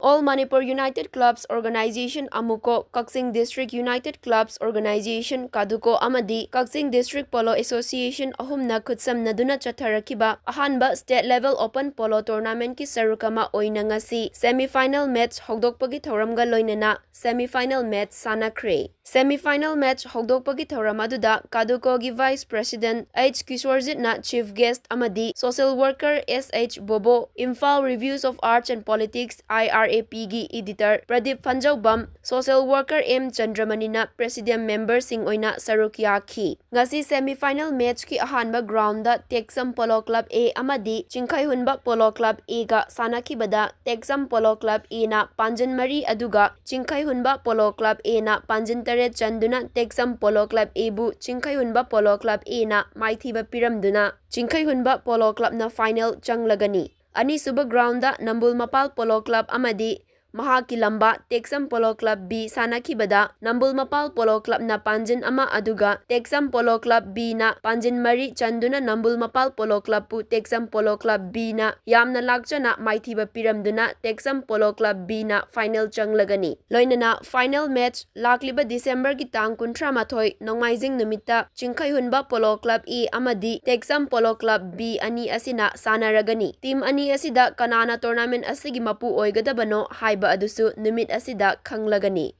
All Manipur United Clubs Organization Amuko, Kaksing District United Clubs Organization Kaduko amadi Kaksing District Polo Association ahumna khutsamnaduna chatharakiba Ahanba State Level Open Polo Tournament ki Sarukama Oina Ngasi Semi-final match hogdokpagi thoramga loinana Semi-final match Sanakhre Semi-final match hogdokpagi thoram aduda Kaduko gi Vice President H Kishwarjitna Chief Guest amadi Social Worker SH Bobo Imphal Reviews of Arts and Politics IRAPगी editor Pradeep Fanjaubam Social Worker M Chandramanina President Member Sing Oina Saruk Yaki Ngasi semi-final match ki Ahanba ground da Texam Polo Club A amadi Chingkhai Hunba Polo Club A ga Sanakhibada Texam Polo Club A na Panjan Mari aduga Chingkhai Hunba Polo Club A na Panjan Tare Chanduna Texam Polo Club A bu Chingkhai Hunba Polo Club A na Maithiba Piramduna Chingkhai Hunba Polo Club na final changlagani Ani suba ground da Nambul Mapal Polo Club amadi Mahakilamba Texam Polo Club B Sanakhibada Nambul Mapal Polo Club na Panjin ama aduga Texam Polo Club B na Panjin Mari Chanduna Nambul Mapal Polo Club pu Texam Polo Club B na yamna lakchana maithiba piramduna Texam Polo Club B na final changlagani loinana final match lakliba December ki tang 18 nongmaijing numita Chingkhai Hunba Polo Club E amadi Texam Polo Club B ani asina sanaragani team ani asida kanana tournament asigi mapu oigadabano haiba adusu numit asida khanglagani